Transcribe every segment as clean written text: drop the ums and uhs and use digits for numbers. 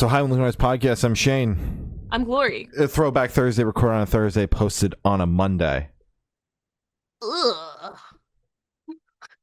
So hi, Look Noise Podcast. I'm Shane. I'm Glory. Throwback Thursday, recorded on a Thursday, posted on a Monday. Ugh.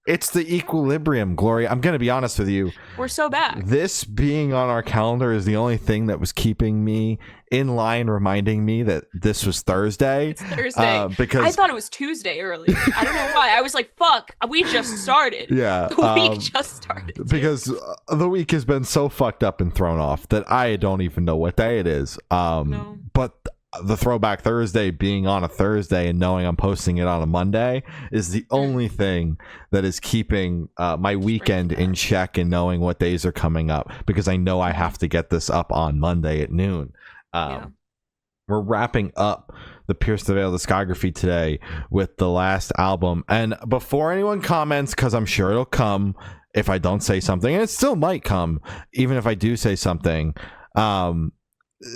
It's the equilibrium, Glory. I'm going to be honest with you. We're so back. This being on our calendar is the only thing that was keeping me in line, reminding me that this was Thursday. It's Thursday. Because I thought it was Tuesday earlier. I don't know why. I was like, fuck, we just started. Yeah. The week just started. Because the week has been so fucked up and thrown off that I don't even know what day it is. No. But the Throwback Thursday being on a Thursday and knowing I'm posting it on a Monday is the only thing that is keeping my weekend in check and knowing what days are coming up, because I know I have to get this up on Monday at noon. We're wrapping up the Pierce the Veil discography today with the last album. And before anyone comments, because I'm sure it'll come if I don't say something, and it still might come even if I do say something,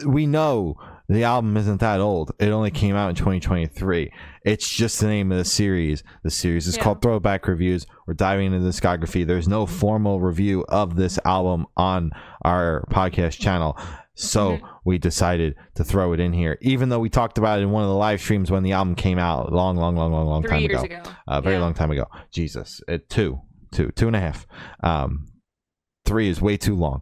we know the album isn't that old. It only came out in 2023. It's just the name of the series. The series is called Throwback Reviews. We're diving into the discography. There's no formal review of this album on our podcast channel, so we decided to throw it in here, even though we talked about it in one of the live streams when the album came out long 3 time years ago. Very long time ago. Jesus. Two and a half. 3 is way too long.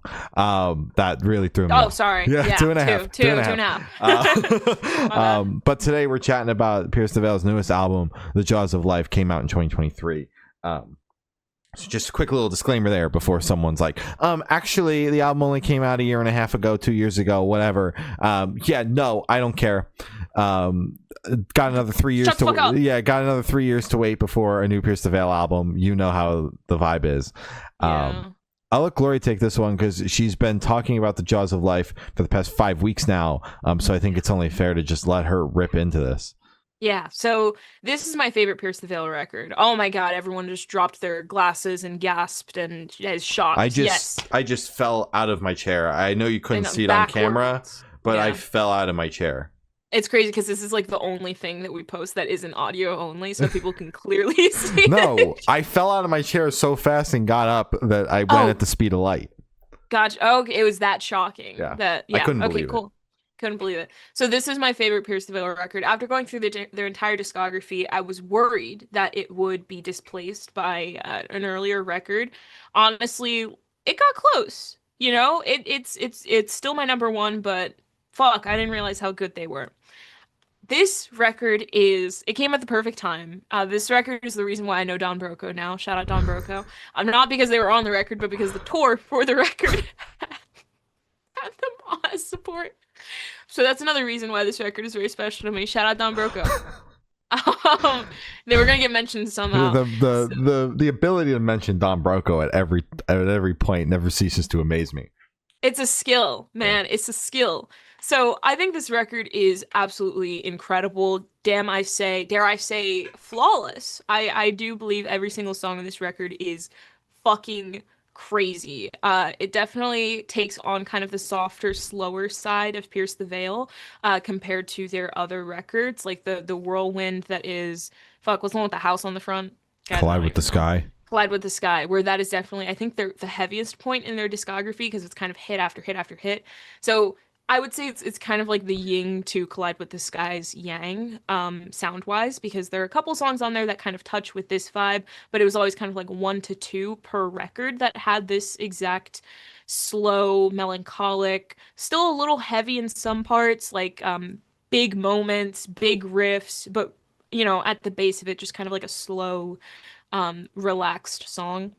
That really threw me off. Sorry. Yeah, two and a half. Two and a half. But today we're chatting about Pierce the Veil's newest album, The Jaws of Life, came out in 2023. So just a quick little disclaimer there before someone's like, actually, the album only came out a year and a half ago, 2 years ago, whatever. No, I don't care. Got another 3 years to wait. Yeah, got another 3 years to wait before a new Pierce the Veil album. You know how the vibe is. I'll let Glory take this one because she's been talking about the Jaws of Life for the past 5 weeks now. So I think it's only fair to just let her rip into this. Yeah, so this is my favorite Pierce the Veil record. Oh my god, everyone just dropped their glasses and gasped and is shocked. I just fell out of my chair. I know you couldn't see it on camera, but I fell out of my chair. It's crazy because this is like the only thing that we post that isn't audio only, so people can clearly see No, I fell out of my chair so fast and got up that I went at the speed of light. Gotcha. Oh, it was that shocking. I couldn't believe cool. it. Couldn't believe it. So this is my favorite Pierce the Veil record. After going through their entire discography, I was worried that it would be displaced by an earlier record. Honestly, it got close. You know, it's still my number one, but fuck, I didn't realize how good they were. This record it came at the perfect time. This record is the reason why I know Don Broco now. Shout out Don Broco. Not because they were on the record, but because the tour for the record had them as support. So that's another reason why this record is very special to me. Shout out Don Broco. They were gonna get mentioned somehow. The ability to mention Don Broco at every point never ceases to amaze me. It's a skill, man. It's a skill. So I think this record is absolutely incredible. Dare I say, flawless. I do believe every single song on this record is fucking crazy. It definitely takes on kind of the softer, slower side of Pierce the Veil, compared to their other records, like the Whirlwind that is, what's the one with the house on the front? Collide with the Sky. Collide with the Sky, where that is definitely, I think, the heaviest point in their discography because it's kind of hit after hit after hit. So I would say it's kind of like the yin to Collide with the Sky's yang, sound-wise, because there are a couple songs on there that kind of touch with this vibe, but it was always kind of like 1 to 2 per record that had this exact slow, melancholic, still a little heavy in some parts, like big moments, big riffs, but, you know, at the base of it, just kind of like a slow, relaxed song.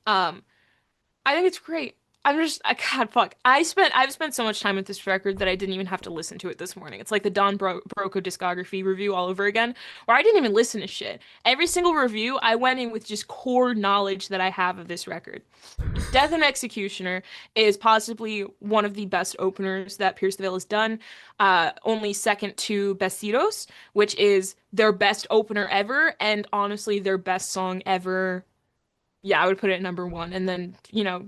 I think it's great. God, fuck. I've spent so much time with this record that I didn't even have to listen to it this morning. It's like the Don Broco discography review all over again, where I didn't even listen to shit. Every single review, I went in with just core knowledge that I have of this record. Death and Executioner is possibly one of the best openers that Pierce the Veil has done, only second to Besitos, which is their best opener ever, and honestly, their best song ever. Yeah, I would put it at number 1, and then, you know,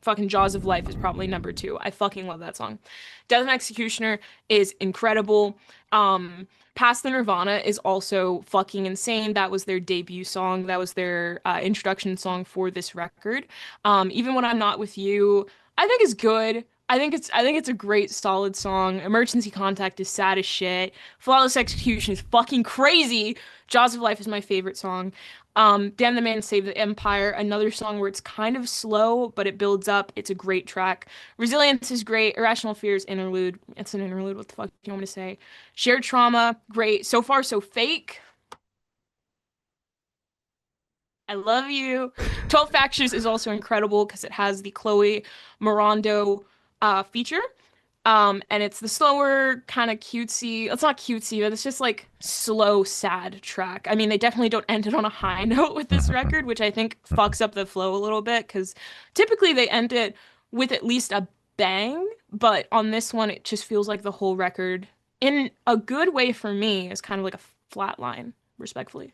fucking Jaws of Life is probably number 2. I fucking love that song. Death and Executioner is incredible. Past the Nirvana is also fucking insane. That was their debut song. That was their introduction song for this record. Even When I'm Not With You, I think is good. I think it's a great solid song. Emergency Contact is sad as shit. Flawless Execution is fucking crazy. Jaws of Life is my favorite song. Damn the Man Save the Empire, another song where it's kind of slow, but it builds up. It's a great track. Resilience is great. Irrational Fears interlude. It's an interlude. What the fuck do you want me to say? Shared Trauma, great. So Far So Fake. I love you. 12 Factions is also incredible because it has the Chloe Morando feature. And it's the slower, kind of cutesy. It's not cutesy, but it's just like slow, sad track. I mean, they definitely don't end it on a high note with this record, which I think fucks up the flow a little bit because typically they end it with at least a bang, but on this one, it just feels like the whole record, in a good way for me, is kind of like a flat line, respectfully.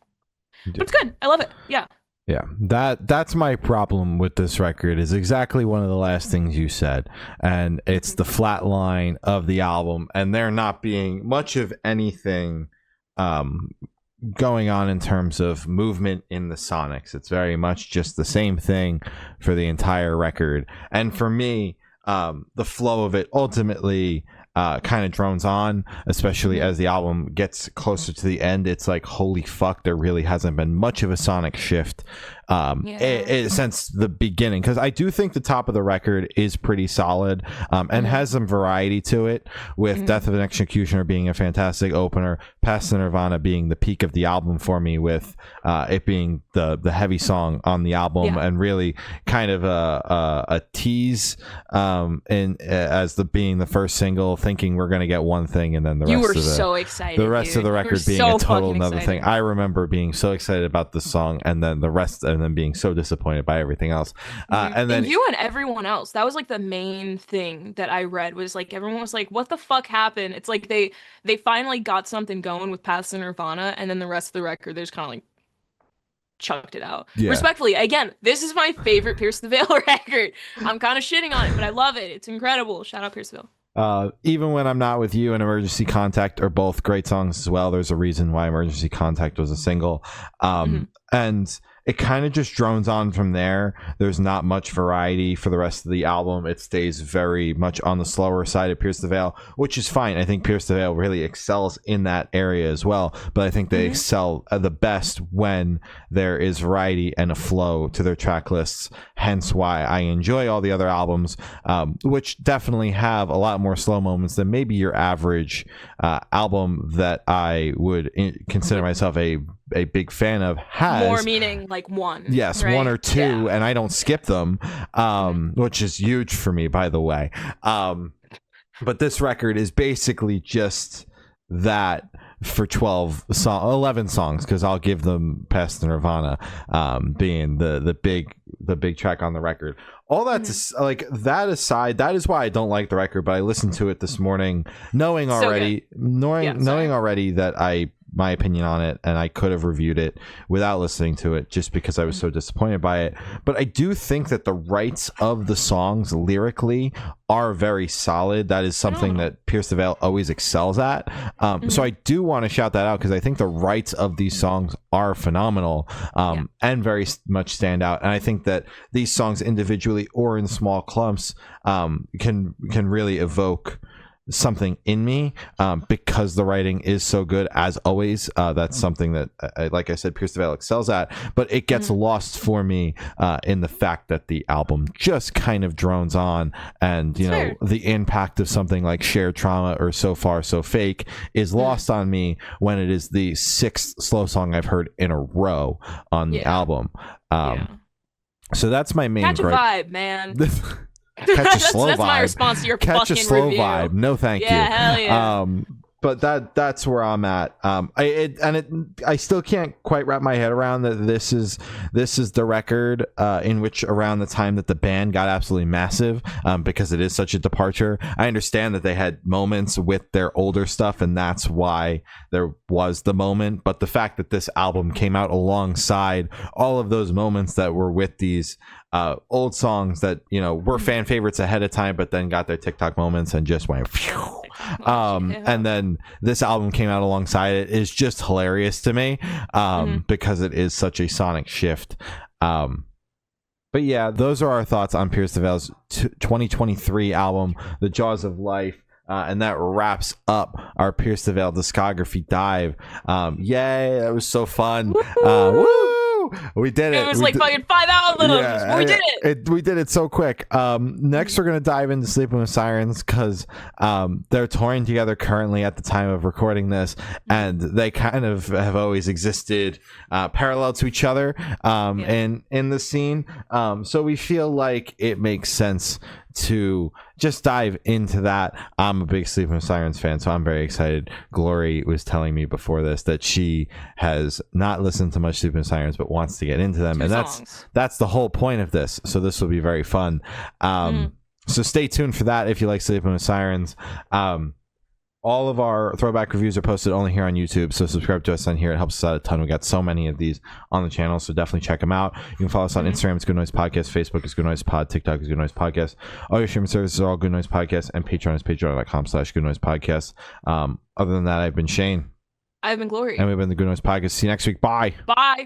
But it's good. I love it. Yeah. Yeah, that's my problem with this record, is exactly one of the last things you said, and it's the flat line of the album, and there not being much of anything going on in terms of movement in the sonics. It's very much just the same thing for the entire record, and for me, the flow of it ultimately kind of drones on, especially as the album gets closer to the end. It's like, holy fuck, there really hasn't been much of a sonic shift since the beginning, because I do think the top of the record is pretty solid and has some variety to it, with Death of an Executioner being a fantastic opener, Past the Nirvana being the peak of the album for me, with it being the heavy song on the album, and really kind of a tease as being the first single, thinking we're going to get one thing, and then the rest of the record being a total another thing. I remember being so excited about this song, and then the rest, and then being so disappointed by everything else. And then you and everyone else, that was like the main thing that I read, was like everyone was like, what the fuck happened? It's like they finally got something going with Past the Nirvana, and then the rest of the record, they just kind of like chucked it out. Respectfully, again, this is my favorite Pierce the Veil record. I'm kind of shitting on it, but I love it. It's incredible. Shout out Pierce the Veil. Even When I'm Not With You and Emergency Contact are both great songs as well. There's a reason why Emergency Contact was a single. And it kind of just drones on from there. There's not much variety for the rest of the album. It stays very much on the slower side of Pierce the Veil, which is fine. I think Pierce the Veil really excels in that area as well, but I think they excel the best when there is variety and a flow to their track lists, hence why I enjoy all the other albums, which definitely have a lot more slow moments than maybe your average album that I would consider myself a big fan of has. More meaning like one. Yes, right? One or two, and I don't skip them, which is huge for me, by the way. But this record is basically just that for 11 songs, because I'll give them Past the Nirvana being the big track on the record. All that to, like, that aside, that is why I don't like the record, but I listened to it this morning knowing already that my opinion on it, and I could have reviewed it without listening to it just because I was so disappointed by it. But I do think that the rights of the songs lyrically are very solid. That is something that Pierce the Veil always excels at. So I do want to shout that out, because I think the rights of these songs are phenomenal and very much stand out. And I think that these songs individually or in small clumps can really evoke something in me, because the writing is so good, as always. That's something that, like I said, Pierce the Veil excels at, but it gets lost for me in the fact that the album just kind of drones on, and you know, the impact of something like Shared Trauma or So Far So Fake is lost on me when it is the 6th slow song I've heard in a row on the album. So that's my main Catch a gripe. vibe, man. Catch a slow that's vibe. My response to your Catch fucking a slow review. vibe. No, thank you. Hell yeah. But that's where I'm at. I still can't quite wrap my head around that this is the record in which, around the time that the band got absolutely massive, because it is such a departure. I understand that they had moments with their older stuff, and that's why there was the moment. But the fact that this album came out alongside all of those moments that were with these old songs that, you know, were fan favorites ahead of time, but then got their TikTok moments and just went phew. And then this album came out alongside it is just hilarious to me, because it is such a sonic shift. But But yeah, those are our thoughts on Pierce the Veil's 2023 album, The Jaws of Life. And that wraps up our Pierce the Veil discography dive. Yay, that was so fun. Woo! We did it. It was fucking 5 albums. Yeah, we did it. We did it so quick. Next, we're going to dive into Sleeping with Sirens because they're touring together currently at the time of recording this, and they kind of have always existed parallel to each other in the scene. So we feel like it makes sense to just dive into that. I'm a big Sleeping with Sirens fan, so I'm very excited. Glory was telling me before this that she has not listened to much Sleeping with Sirens but wants to get into them, and that's the whole point of this. So this will be very fun. So stay tuned for that if you like Sleeping with Sirens. All of our throwback reviews are posted only here on YouTube, so subscribe to us on here. It helps us out a ton. We got so many of these on the channel, so definitely check them out. You can follow us on Instagram, it's Good Noise Podcast. Facebook is Good Noise Pod. TikTok is Good Noise Podcast. All your streaming services are all Good Noise Podcast, and Patreon is patreon.com/Good Noise Podcast. Other than that, I've been Shane. I've been Glory. And we've been the Good Noise Podcast. See you next week. Bye. Bye.